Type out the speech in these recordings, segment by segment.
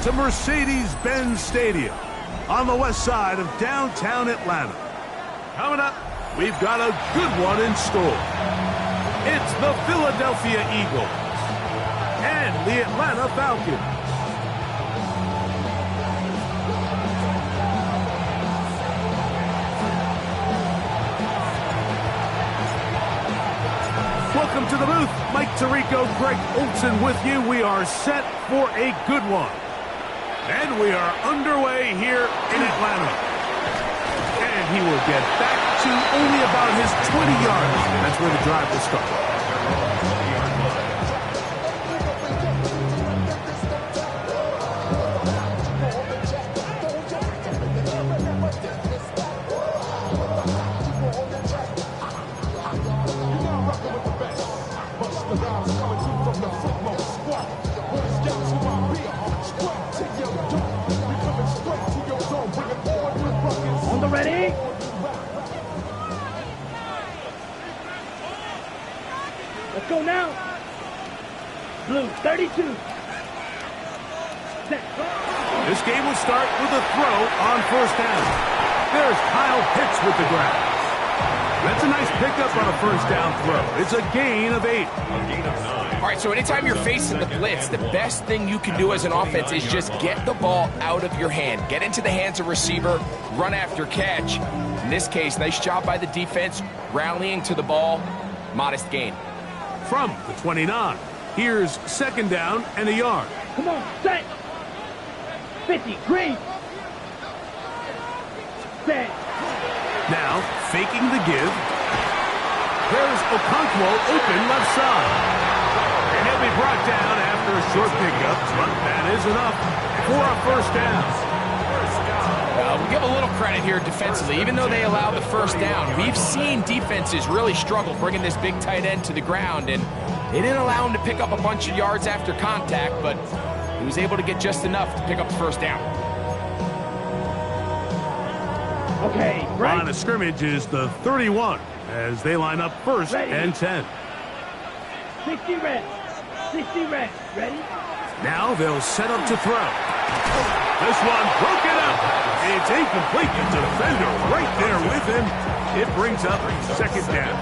to Mercedes-Benz Stadium on the west side of downtown Atlanta. Coming up, we've got a good one in store. It's the Philadelphia Eagles and the Atlanta Falcons. Welcome to the booth. Mike Tirico, Greg Olson with you. We are set for a good one. And we are underway here in Atlanta. And he will get back to only about his 20 yards. That's where the drive will start. Ready? Let's go now. Blue, 32. This game will start with a throw on first down. There's Kyle Pitts with the grab. That's a nice pickup on a first down throw. It's a gain of 8. A gain of 9. All right, so anytime you're facing the blitz, the best thing you can do as an offense is just get the ball out of your hand. Get into the hands of receiver, run after catch. In this case, nice job by the defense, rallying to the ball, modest gain. From the 29, here's second down and a yard. Come on, set. 50, green. Set. Now, faking the give. There's Okonkwo open left side. And he'll be brought down after a short pickup, but that is enough for a first down. We'll give a little credit here defensively. Even though they allow the first down, we've seen defenses really struggle bringing this big tight end to the ground, and they didn't allow him to pick up a bunch of yards after contact, but he was able to get just enough to pick up the first down. Okay, right. Line of scrimmage is the 31 as they line up first and 10. 60 red. 60 red. Ready? Now they'll set up to throw. This one broken up. It's incomplete. The defender right there with him. It brings up second down.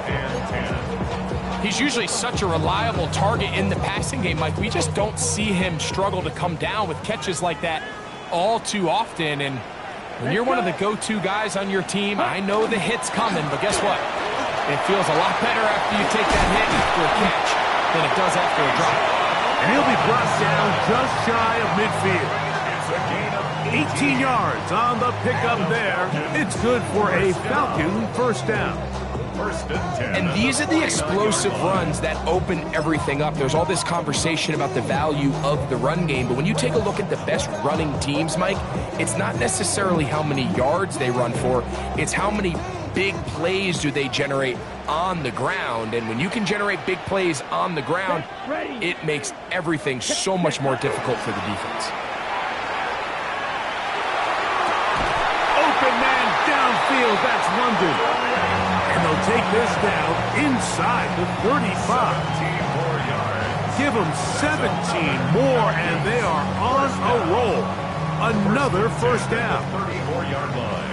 He's usually such a reliable target in the passing game. Like, we just don't see him struggle to come down with catches like that all too often. And when you're one of the go-to guys on your team, I know the hit's coming, but guess what? It feels a lot better after you take that hit after a catch than it does after a drop. And he'll be brought down just shy of midfield. 18 yards on the pickup there. It's good for a Falcon first down. And these are the explosive runs that open everything up. There's all this conversation about the value of the run game, but when you take a look at the best running teams, Mike, it's not necessarily how many yards they run for, it's how many big plays do they generate on the ground. And when you can generate big plays on the ground, it makes everything so much more difficult for the defense. Open man downfield, that's London. And they'll take this down inside the 35. Give them 17 more, and they are on a roll. Another first down. 34-yard line.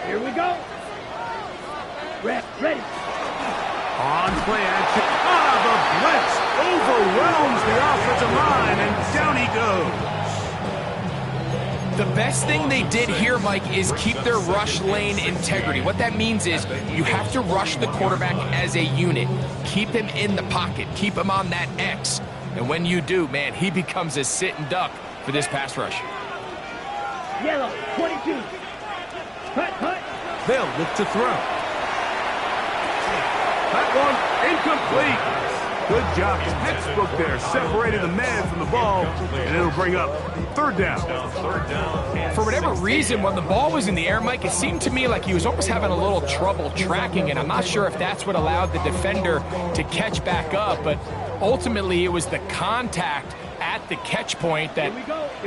Here we go. Ready. On play action. The blitz overwhelms the offensive line, and down he goes. The best thing they did here, Mike, is keep their rush lane integrity. What that means is you have to rush the quarterback as a unit. Keep him in the pocket. Keep him on that X. And when you do, man, he becomes a sitting duck for this pass rush. Yellow, 22. Hut. They'll look to throw. That one incomplete. Good job. Textbook there, separating the man from the ball, and it'll bring up third down. For whatever reason, when the ball was in the air, Mike, it seemed to me like he was almost having a little trouble tracking it. I'm not sure if that's what allowed the defender to catch back up, but ultimately it was the contact at the catch point that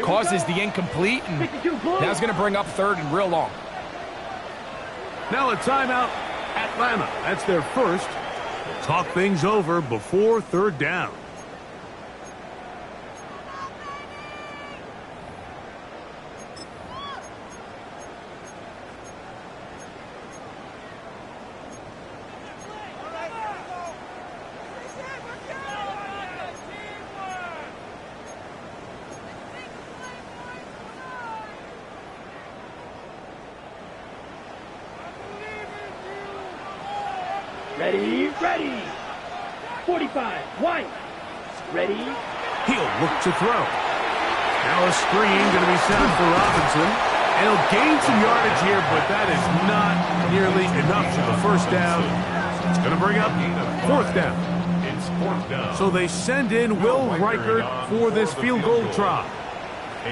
causes the incomplete, and now it's going to bring up third and real long. Now a timeout, Atlanta. That's their first. Talk things over before third down. Ready, ready. 45, white. Ready. He'll look to throw. Now a screen going to be set up for Robinson. And he'll gain some yardage here, but that is not nearly enough for the first down. It's going to bring up fourth down. So they send in Will Reichert for this field goal try.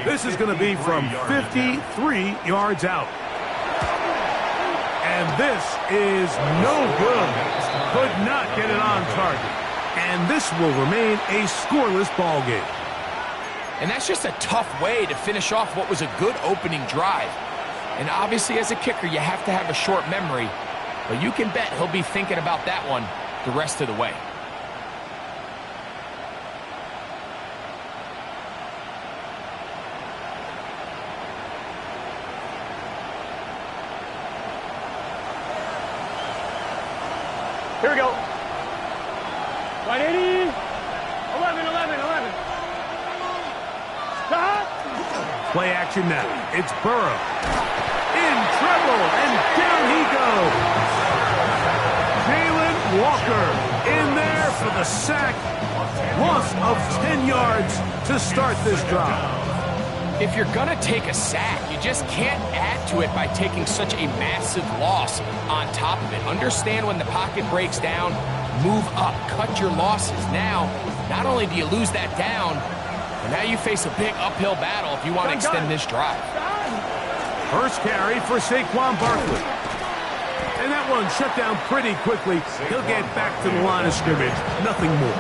This is going to be from 53 yards out. And this is no good. Could not get it on target. And this will remain a scoreless ball game. And that's just a tough way to finish off what was a good opening drive. And obviously, as a kicker, you have to have a short memory. But you can bet he'll be thinking about that one the rest of the way. Here we go. 180. 11, 11, 11. Stop. Play action now. It's Burrow. In trouble, and down he goes. Jalen Walker in there for the sack. Loss of 10 yards to start this drive. If you're going to take a sack, you just can't add to it by taking such a massive loss on top of it. Understand when the pocket breaks down, move up, cut your losses. Now, not only do you lose that down, but now you face a big uphill battle if you want to extend this drive. First carry for Saquon Barkley. And that one shut down pretty quickly. He'll get back to the line of scrimmage. Nothing more.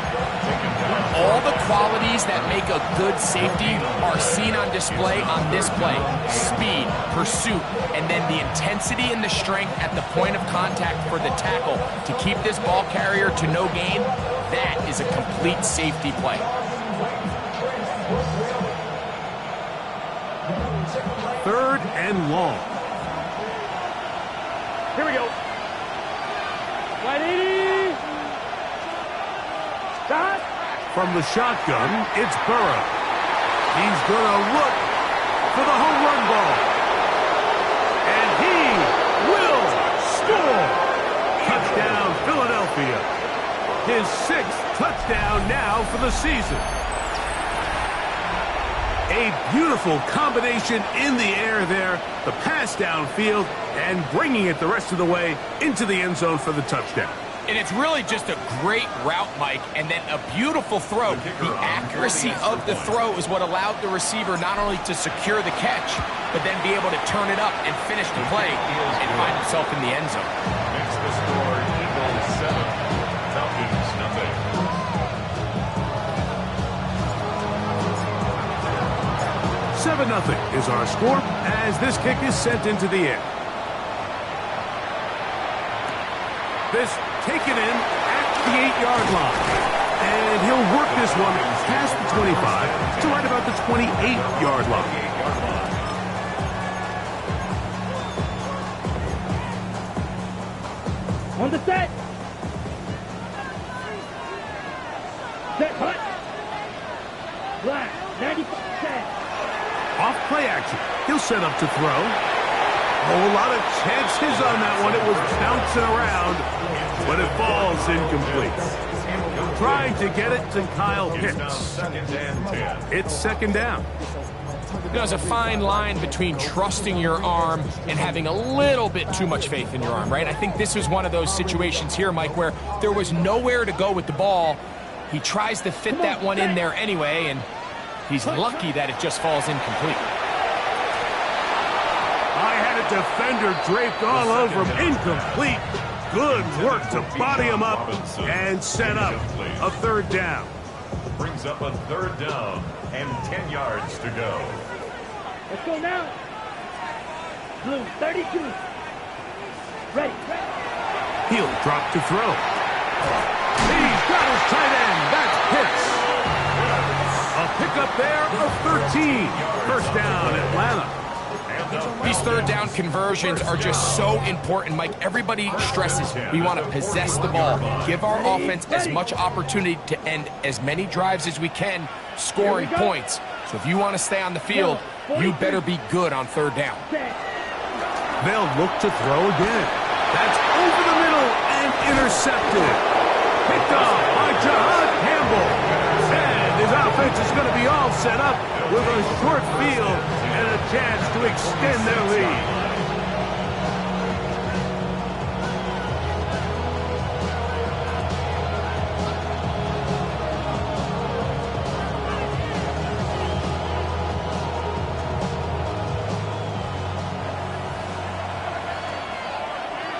All the qualities that make a good safety are seen on display on this play. Speed, pursuit, and then the intensity and the strength at the point of contact for the tackle to keep this ball carrier to no gain. That is a complete safety play. Third and long. Here we go. 180. Stop. From the shotgun, it's Burrow. He's going to look for the home run ball. And he will score. Touchdown, Philadelphia. His 6th touchdown now for the season. A beautiful combination in the air there. The pass downfield and bringing it the rest of the way into the end zone for the touchdown. And it's really just a great route, Mike, and then a beautiful throw. The accuracy of the throw is what allowed the receiver not only to secure the catch, but then be able to turn it up and finish the play and find himself in the end zone. Makes the score Eagles 7, Falcons nothing. Seven 0 is our score as this kick is sent into the air. This taken in at the 8-yard line. And he'll work this one past the 25 to right about the 28-yard line. On the set. Set, hut. Black, 95 set. Off play action. He'll set up to throw. Oh, a lot of chances on that one. It was bouncing around, but it falls incomplete. Trying to get it to Kyle Pitts. It's second down. There's a fine line between trusting your arm and having a little bit too much faith in your arm, right? I think this was one of those situations here, Mike, where there was nowhere to go with the ball. He tries to fit that one in there anyway, and he's lucky that it just falls incomplete. I had a defender draped all over him. Incomplete. Good work to body him up and set up a third down. Brings up a third down and 10 yards to go. Let's go now. Blue, 32. Ready. He'll drop to throw. He's got his tight end. That's Pitts. A pickup there of 13. First down, Atlanta. These third down conversions are just so important, Mike. Everybody stresses we want to possess the ball, give our offense as much opportunity to end as many drives as we can, scoring points. So if you want to stay on the field, you better be good on third down. They'll look to throw again. That's over the middle and intercepted. Picked off by Jahad Campbell. And his offense is going to be all set up with a short field and a chance to extend their lead.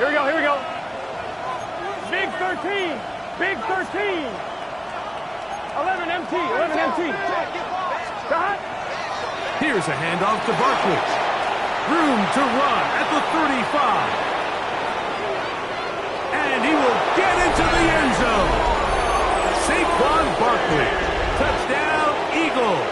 Here we go. Big 13. Big 13. 11 MT. 11 MT. Shot. Here's a handoff to Barkley. Room to run at the 35. And he will get into the end zone. Saquon Barkley. Touchdown, Eagles.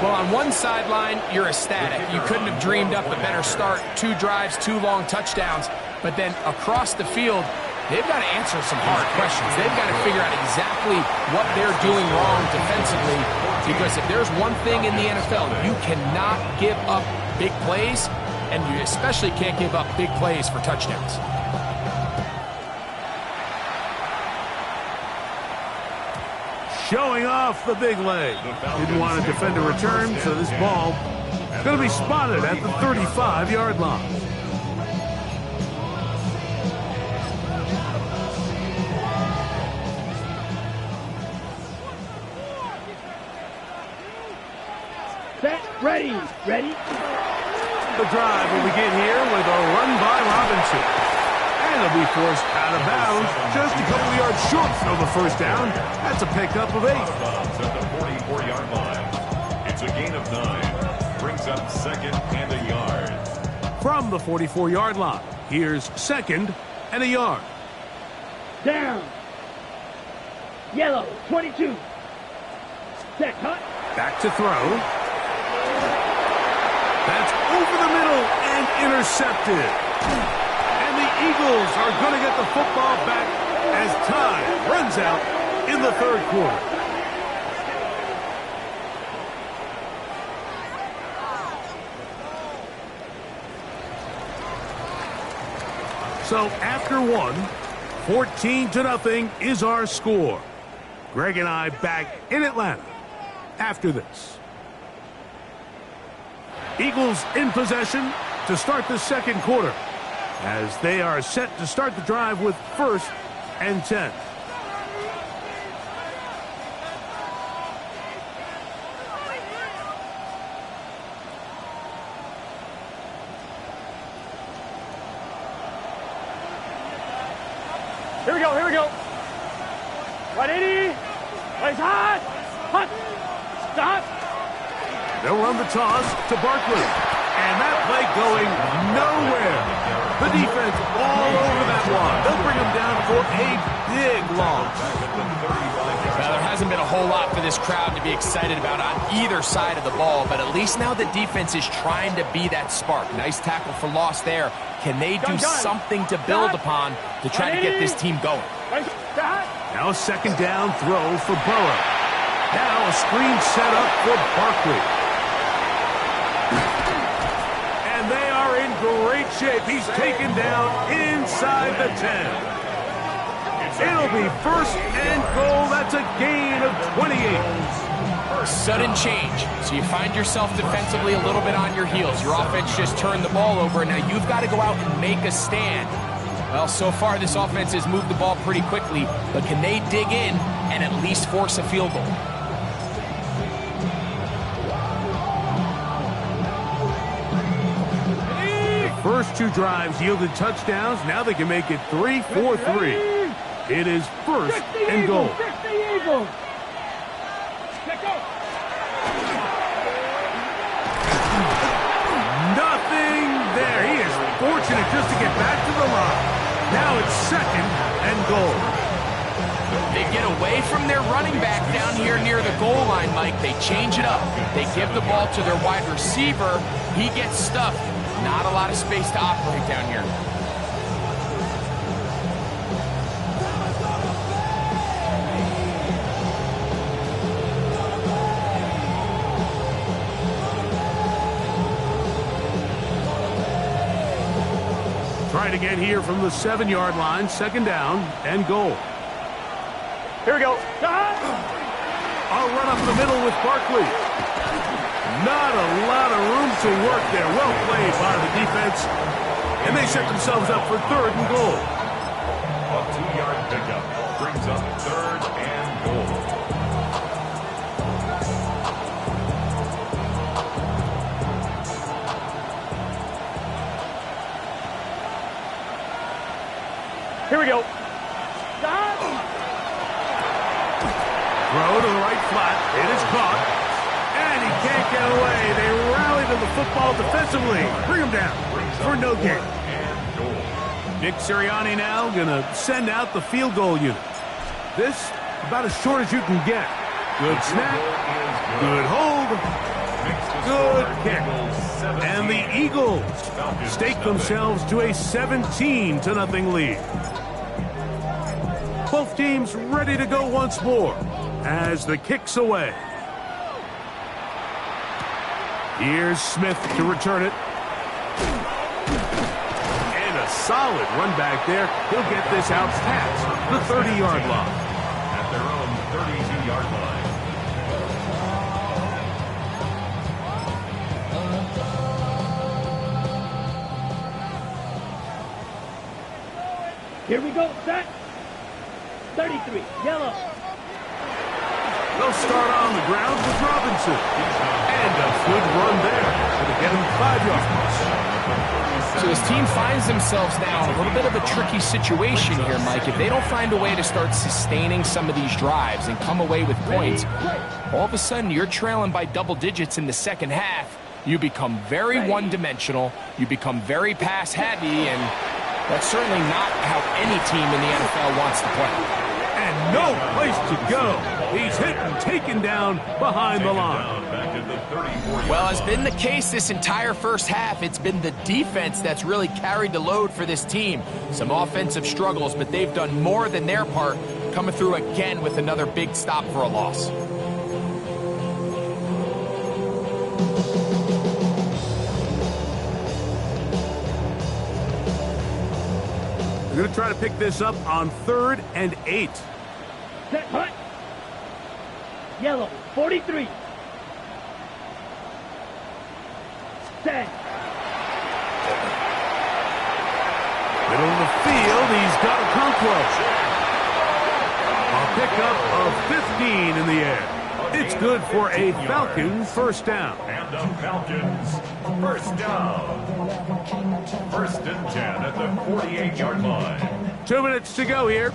Well, on one sideline, you're ecstatic. You couldn't have dreamed up a better start. 2 drives, 2 long touchdowns. But then across the field, they've got to answer some hard questions. They've got to figure out exactly what they're doing wrong defensively. Because if there's one thing in the NFL, you cannot give up big plays, and you especially can't give up big plays for touchdowns. Showing off the big leg. Didn't want to defend a return, so this ball is going to be spotted at the 35-yard line. Set. Ready. Ready. The drive will begin here with a run by Robinson. And he'll be forced out of bounds just a couple of yards short of the first down. That's a pickup of 8. At the 44-yard line. It's a gain of 9. Brings up 2nd and a yard. From the 44-yard line, here's 2nd and a yard. Down. Yellow. 22. Set. Cut. Back to throw. That's over the middle and intercepted. Eagles are going to get the football back as time runs out in the 3rd quarter. So after 1, 14-0 is our score. Greg and I back in Atlanta after this. Eagles in possession to start the 2nd quarter, as they are set to start the drive with 1st and 10. Here we go. 180. Place hot. Hot. Stop. They'll run the toss to Barkley. And that play going nowhere. The defense all over that one. They'll bring him down for a big loss. Now, there hasn't been a whole lot for this crowd to be excited about on either side of the ball, but at least now the defense is trying to be that spark. Nice tackle for loss there. Can they do something to build upon to try to get this team going? Now a 2nd down throw for Burrow. Now a screen set up for Barkley. And they are in great shape. He's taken down inside the 10. It'll be 1st and goal. That's a gain of 28. Sudden change. So you find yourself defensively a little bit on your heels. Your offense just turned the ball over. Now you've got to go out and make a stand. Well, so far this offense has moved the ball pretty quickly, but can they dig in and at least force a field goal? First 2 drives yielded touchdowns. Now they can make it 3-4-3. It is 1st and goal. Nothing there. He is fortunate just to get back to the line. Now it's 2nd and goal. They get away from their running back down here near the goal line, Mike. They change it up. They give the ball to their wide receiver. He gets stuffed. Not a lot of space to operate down here. try it again here from the 7-yard line. Second down and goal. Here we go. I'll run up the middle with Barkley. Not a lot of room to work there. Well played by the defense. And they set themselves up for third and goal. A 2-yard pickup brings up third and goal. Here we go. Throw to the right flat. It is caught. And he can't get away. They rally to the football defensively. Bring him down for no gain. Nick Sirianni now going to send out the field goal unit. This about as short as you can get. Good snap. Good hold. Good kick. And the Eagles stake themselves to a 17-0 lead. Both teams ready to go once more as the kick's away. Here's Smith to return it. And a solid run back there. He'll get this out past the 30-yard line. At their own 32-yard line. Here we go, set. 33, yellow. They'll start on the ground with Robinson. And a good run there. It'll get him 5 yards. So this team finds themselves now in a little bit of a tricky situation here, Mike. If they don't find a way to start sustaining some of these drives and come away with points, all of a sudden you're trailing by double digits in the second half. You become very one-dimensional. You become very pass-heavy, and that's certainly not how any team in the NFL wants to play. And no place to go. He's hit and taken down behind the line. Well, as been the case this entire first half, it's been the defense that's really carried the load for this team. Some offensive struggles, but they've done more than their part, coming through again with another big stop for a loss. They're going to try to pick this up on 3rd and 8. Set, hut. Yellow, 43. Set. Middle of the field, he's got to come close. A pickup of 15 in the air. It's good for a Falcons first down. And the Falcons first down. 1st and 10 at the 48-yard line. 2 minutes to go here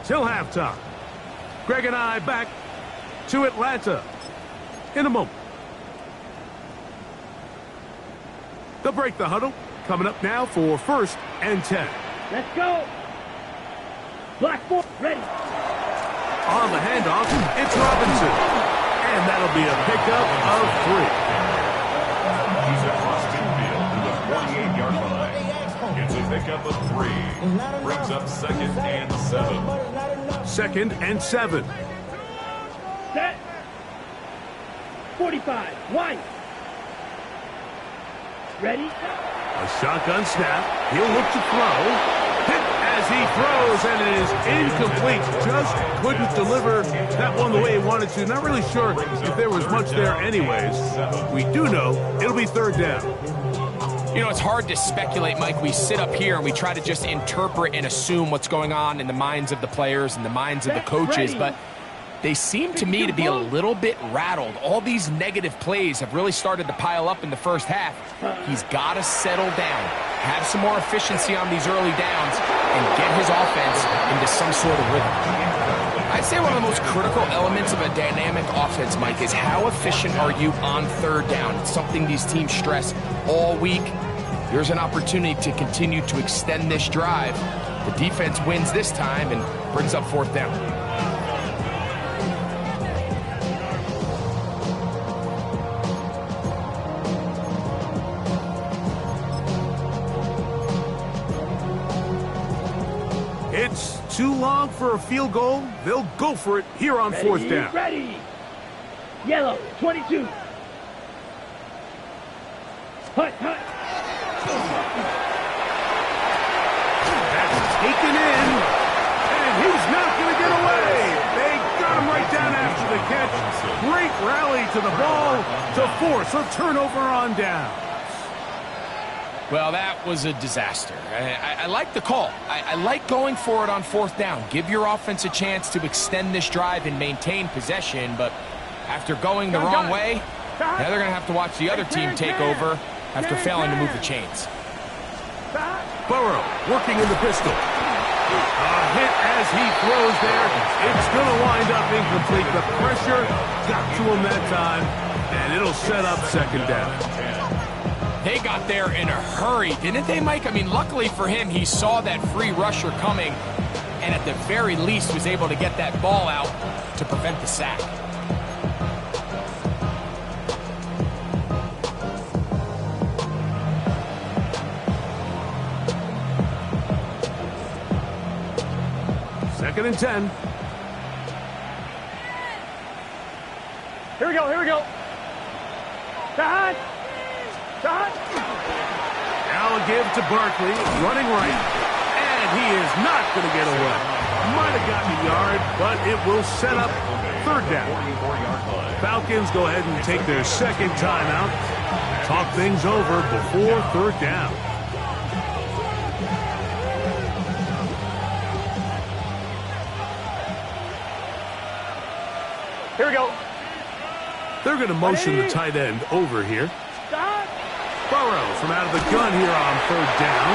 till halftime. Greg and I back to Atlanta in a moment. They'll break the huddle. Coming up now for 1st and 10. Let's go. Blackboard, ready. On the handoff, it's Robinson. And that'll be a pickup of 3. He's across midfield to the 48-yard line. It's a pickup of 3. Brings up 2nd and 7. 2nd and 7. Set. 45, wide. Ready. A shotgun snap. He'll look to throw. Hit as he throws, and it is incomplete. Just couldn't deliver that one the way he wanted to. Not really sure if there was much there anyways. We do know it'll be 3rd down. You know, it's hard to speculate, Mike. We sit up here and we try to just interpret and assume what's going on in the minds of the players and the minds of the coaches, but they seem to me to be a little bit rattled. All these negative plays have really started to pile up in the first half. He's got to settle down, have some more efficiency on these early downs, and get his offense into some sort of rhythm. I'd say one of the most critical elements of a dynamic offense, Mike, is how efficient are you on 3rd down? It's something these teams stress all week. Here's an opportunity to continue to extend this drive. The defense wins this time and brings up 4th down. It's too long for a field goal. They'll go for it here on 4th down. Ready. Yellow, 22. Hut, hut. taken in, and he's not going to get away. They got him right down after the catch. Great rally to the ball to force a turnover on down. Well, that was a disaster. I like the call. I like going for it on fourth down. Give your offense a chance to extend this drive and maintain possession, but after going the wrong way, now they're going to have to watch the other team take over after failing to move the chains. Burrow working in the pistol. A hit as he throws there. It's going to wind up incomplete. The pressure got to him that time, and it'll set up second down. They got there in a hurry, didn't they, Mike? I mean, luckily for him, he saw that free rusher coming and at the very least was able to get that ball out to prevent the sack. Second and 10. Here we go, here we go. Dad! Now a give to Barkley, running right, and he is not going to get away. Might have gotten a yard, but it will set up third down. Falcons go ahead and take their second timeout. Talk things over before third down. Here we go. They're going to motion the tight end over here. Burrow from out of the gun here on third down.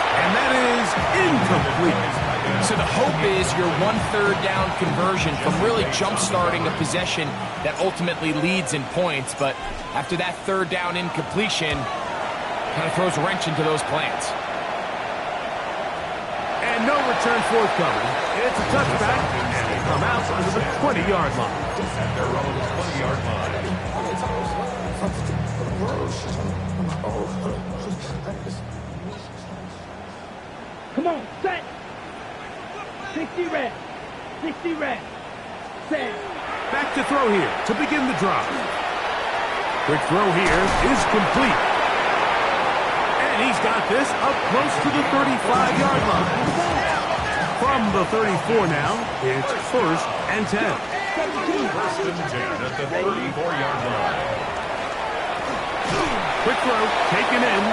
And that is incomplete. So the hope is your 1/3 down conversion from really jump-starting a possession that ultimately leads in points. But after that third down incompletion, kind of throws a wrench into those plans. And no return forthcoming. It's a touchback, and they come out under the 20-yard line. They're on the 20-yard line. Come on, set. 60 red. 60 red. Set. Back to throw here to begin the drive. Quick throw here is complete. And he's got this up close to the 35-yard line. From the 34 now, it's first and 10. First and 10 at the 34-yard line. Quick throw, taken in.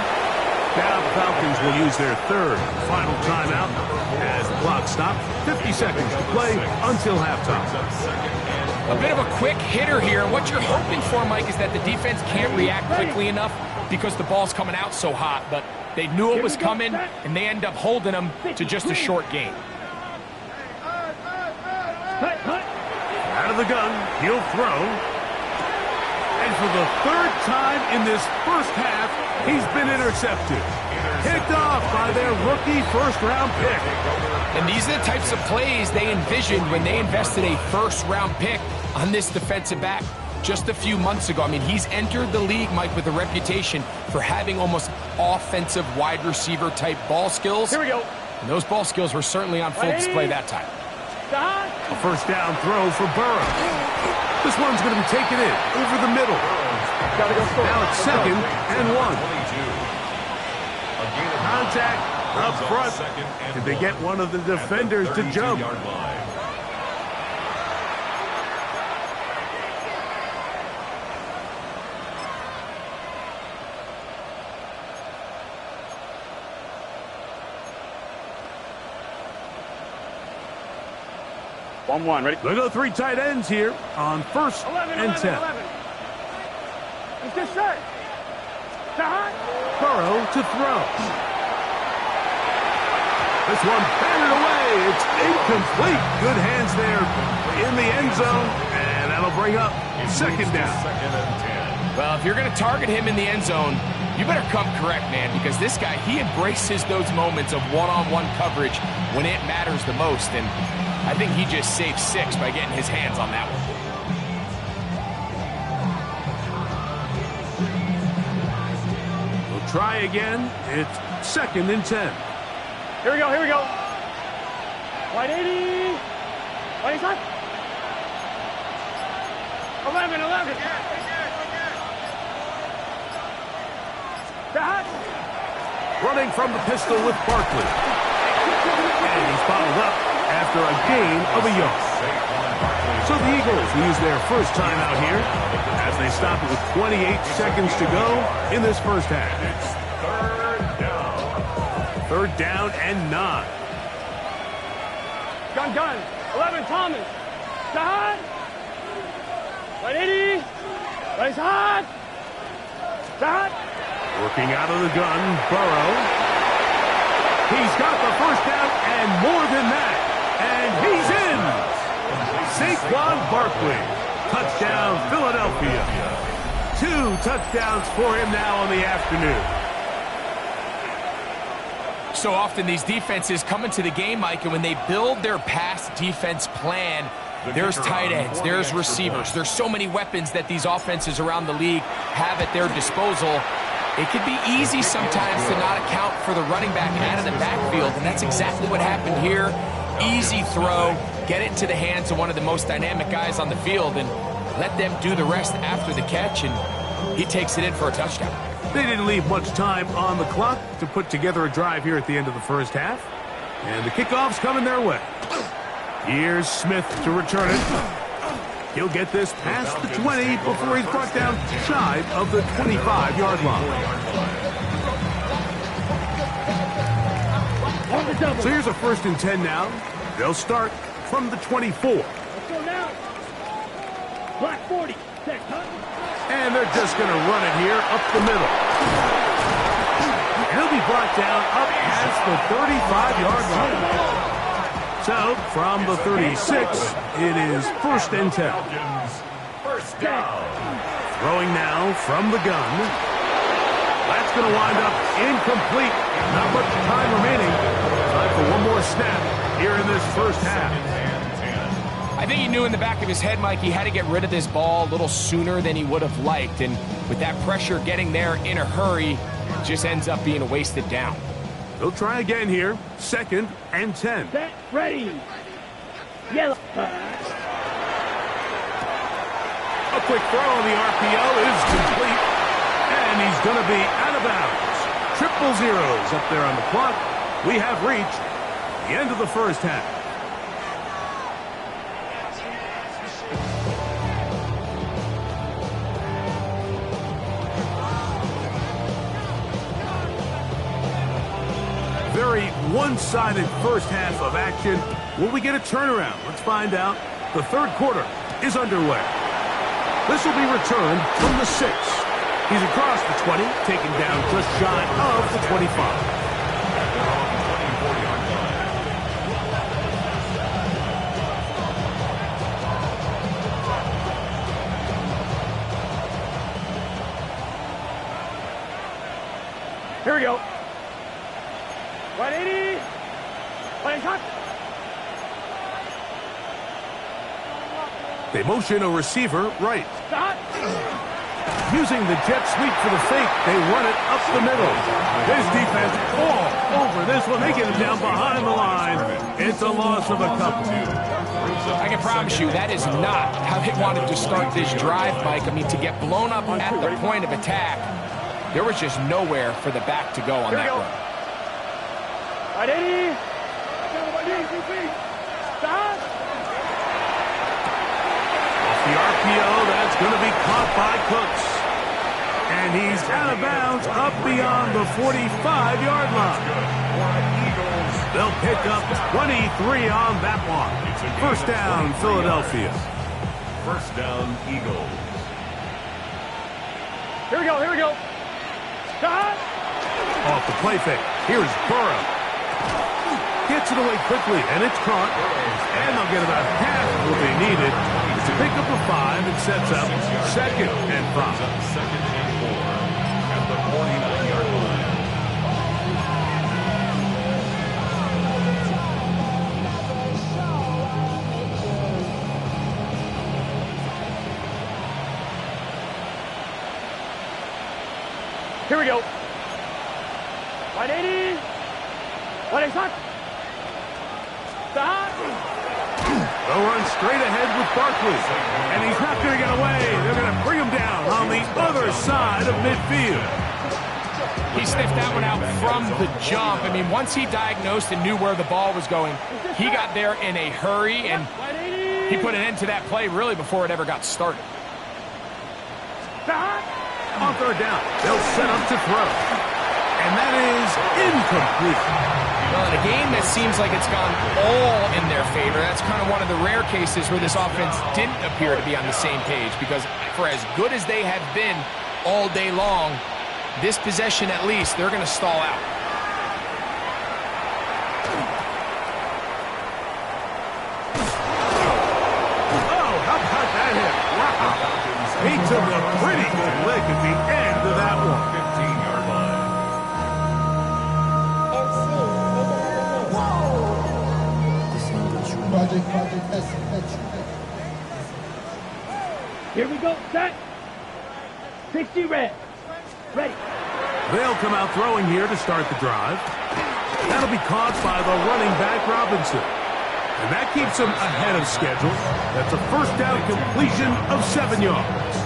Now the Falcons will use their third final timeout as the clock stops. 50 seconds to play until halftime. A bit of a quick hitter here. And what you're hoping for, Mike, is that the defense can't react quickly enough because the ball's coming out so hot. But they knew it was coming, and they end up holding them to just a short gain. Out of the gun, he'll throw. And for the third time in this first half, he's been intercepted. Picked off by their rookie first-round pick. And these are the types of plays they envisioned when they invested a first-round pick on this defensive back just a few months ago. I mean, he's entered the league, Mike, with a reputation for having almost offensive wide receiver type ball skills. Here we go. And those ball skills were certainly on full display that time. A first down throw for Burrow. This one's going to be taken in over the middle. Gotta go score. Now it's second and 1. Contact up front. Did they get one of the defenders to jump? One, ready? They go three tight ends here on first 11, and 10. 11. It's just set. Burrow to throw. This one batted away. It's incomplete. Good hands there in the end zone, and that'll bring up second down. Second and 10. Well, if you're going to target him in the end zone, you better come correct, man, because this guy, he embraces those moments of one-on-one coverage when it matters the most, and I think he just saved 6 by getting his hands on that one. We'll try again. It's second and 10. Here we go, here we go. 180. 25. 11. Running from the pistol with Barkley. And he's bottled up after a gain of a yard. So the Eagles use their first timeout here as they stop it with 28 seconds to go in this first half. It's Third down and 9. Gun. 11, Thomas. Side. 180. Right side. Side. Working out of the gun, Burrow. He's got the first down and more than that. And he's in. Saquon Barkley. Touchdown, Philadelphia. 2 touchdowns for him now on the afternoon. So often these defenses come into the game, Mike, and when they build their pass defense plan, there's tight ends, there's receivers. There's so many weapons that these offenses around the league have at their disposal. It can be easy sometimes to not account for the running back out of the backfield, and that's exactly what happened here. Easy throw, get it to the hands of one of the most dynamic guys on the field, and let them do the rest after the catch, and he takes it in for a touchdown. They didn't leave much time on the clock to put together a drive here at the end of the first half. And the kickoff's coming their way. Here's Smith to return it. He'll get this past the 20 before he's brought down shy of the 25-yard line. So here's a 1st and 10 now. They'll start from the 24. Let's go now. Black 40. And they're just going to run it here up the middle. And he'll be brought down up past the 35-yard line. So, from the 36, it is 1st and 10. first down. Throwing now from the gun. That's going to wind up incomplete. Not much time remaining. Time for one more snap here in this first half. I think he knew in the back of his head, Mike, he had to get rid of this ball a little sooner than he would have liked. And with that pressure getting there in a hurry, it just ends up being a wasted down. They'll try again here. 2nd and 10. Set, ready. Yellow. A quick throw on the RPO is complete. And he's going to be out of bounds. 0-0 up there on the clock. We have reached the end of the first half. Very one-sided first half of action. Will we get a turnaround? Let's find out. The third quarter is underway. This will be returned from the 6. He's across the 20, taken down just shy of the 25. Here we go. 180. Playing cut. They motion a receiver right. Stop. Using the jet sweep for the fake, they run it up the middle. This defense all over this one. They get him down behind the line. It's a loss of a couple. I can promise you that is not how they wanted to start this drive, Mike. I mean, to get blown up at the point of attack, there was just nowhere for the back to go on that run. 180. Stop. The RPO, that's going to be caught by Cooks. And he's out of bounds up beyond the 45-yard line. They'll pick up 23 on that one. First down, Philadelphia. First down, Eagles. Here we go. Stop. Off the play fake. Here's Burrow. Gets it away quickly, and it's caught. And they'll get about half of what they needed. It's a pickup of 5 and sets up 2nd and 5. Second and 4 at the 49-yard line. Here we go. 180. 180. Stop. They'll run straight ahead with Barkley. And he's not going to get away. They're going to bring him down on the other side of midfield. He sniffed that one out from the jump. I mean, once he diagnosed and knew where the ball was going, he got there in a hurry, and he put an end to that play really before it ever got started. On third down, they'll set up to throw. And that is incomplete. Well, in a game that seems like it's gone all in their favor, that's kind of one of the rare cases where this offense didn't appear to be on the same page, because for as good as they have been all day long, this possession at least, they're going to stall out. Oh, how about that hit? Wow. He took a pretty good lick at the end of that one. 15-yard line. Here we go. Set. 60 red. Ready. They'll come out throwing here to start the drive. That'll be caught by the running back, Robinson. And that keeps him ahead of schedule. That's a first down completion of 7 yards.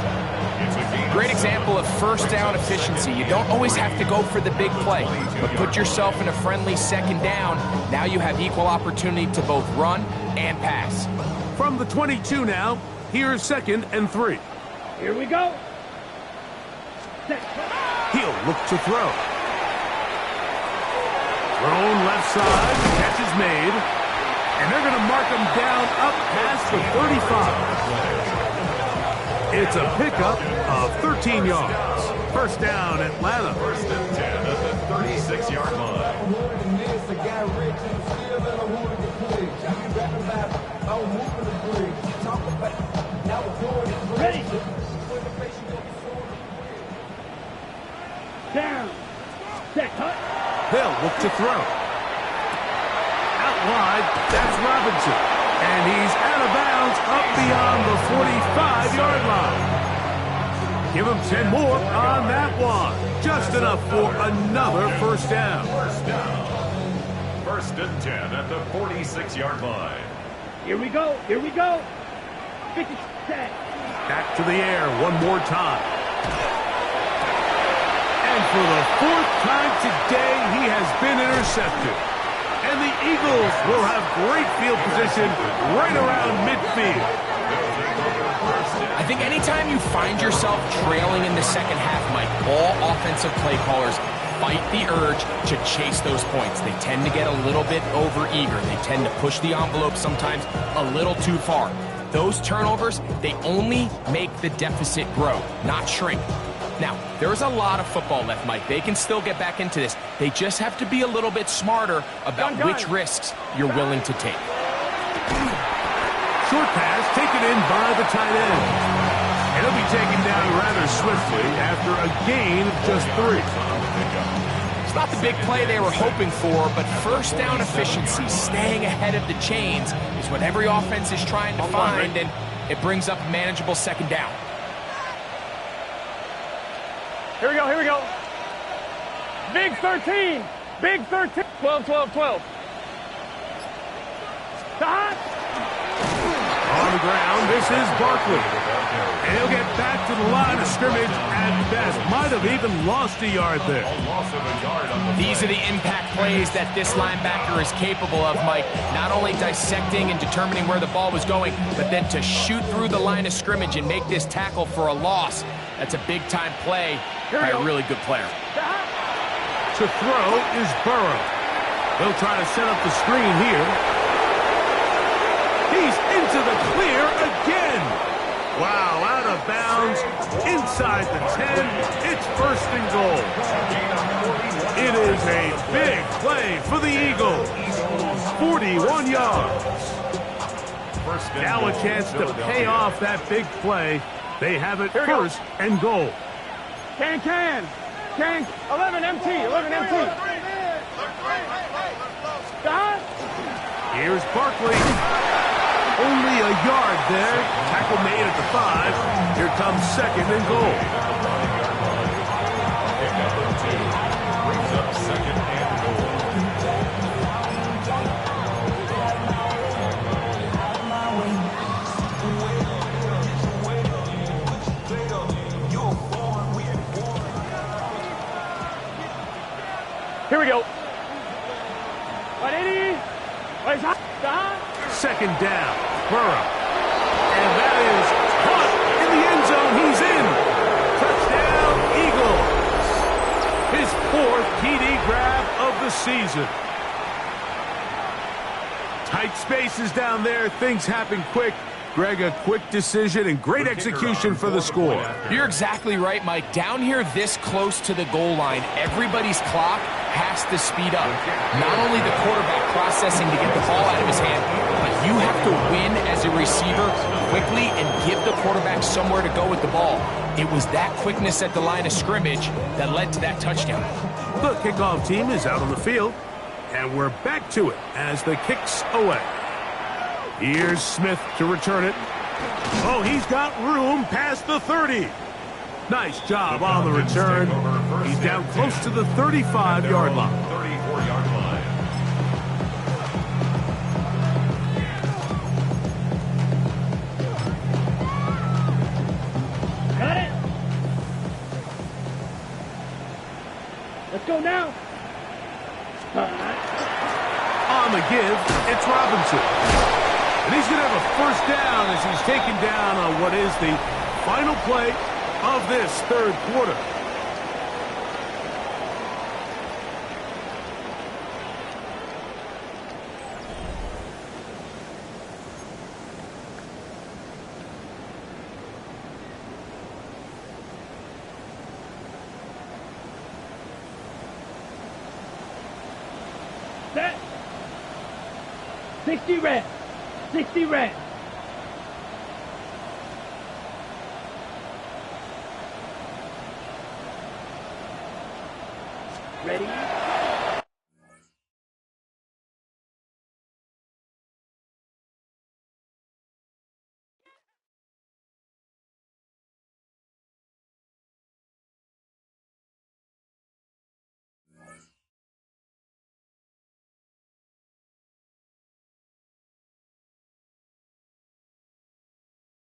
Great example of first down efficiency. You don't always have to go for the big play, but put yourself in a friendly second down. Now you have equal opportunity to both run and pass. From the 22 now, here's 2nd and 3. Here we go. Set. He'll look to throw. Thrown left side, catch is made. And they're going to mark him down up past the 35. It's a pickup of 13 yards. First down, Atlanta. First and 10 at the 36-yard line. Ready. Down. Set. Cut. They'll look to throw. Out wide, that's Robinson. And he's out of bounds up beyond the 45-yard line. Give him 10 more on that one. Just enough for another first down. First down. First and 10 at the 46-yard line. Here we go. Here we go. 50 set. Back to the air one more time. And for the 4th time today, he has been intercepted. And the Eagles will have great field position right around midfield. I think anytime you find yourself trailing in the second half, Mike, all offensive play callers fight the urge to chase those points. They tend to get a little bit overeager. They tend to push the envelope sometimes a little too far. Those turnovers, they only make the deficit grow, not shrink. Now, there's a lot of football left, Mike. They can still get back into this. They just have to be a little bit smarter about which risks you're willing to take. Short pass taken in by the tight end. And he'll be taken down rather swiftly after a gain of just 3. It's not the big play they were hoping for, but first down efficiency, staying ahead of the chains, is what every offense is trying to find, and it brings up a manageable second down. Here we go. Here we go. Big 13. Big 13. 12, 12, 12. Stop. On the ground, this is Barkley. And he'll get back to the line of scrimmage at best. Might have even lost a yard there. These are the impact plays that this linebacker is capable of, Mike. Not only dissecting and determining where the ball was going, but then to shoot through the line of scrimmage and make this tackle for a loss. That's a big-time play by a really good player. To throw is Burrow. They'll try to set up the screen here. He's into the clear again. Wow, out of bounds, inside the 10. It's first and goal. It is a big play for the Eagles. 41 yards. Now a chance to pay off that big play. They have it first and goal. Can. 11 MT. 11 MT. Stop. Here's Barkley. Only a yard there. Tackle made at the 5. Here comes second and goal. Brings up second and goal. second down. Burrow. And that is caught in the end zone. He's in. Touchdown, Eagles. His 4th TD grab of the season. Tight spaces down there. Things happen quick. Greg, a quick decision and great execution for the score. You're exactly right, Mike. Down here this close to the goal line, everybody's clock has to speed up. Not only the quarterback processing to get the ball out of his hand, but you have to win as a receiver quickly and give the quarterback somewhere to go with the ball. It was that quickness at the line of scrimmage that led to that touchdown. The kickoff team is out on the field, and we're back to it as the kick's away. Here's Smith to return it. Oh, he's got room past the 30. Nice job on the return. He's down close to the 35-yard line. 34-yard line. Got it. Let's go now. On the give, it's Robinson. And he's going to have a first down as he's taken down on what is the final play of this third quarter. Set. 60 red. 60 red. Ready?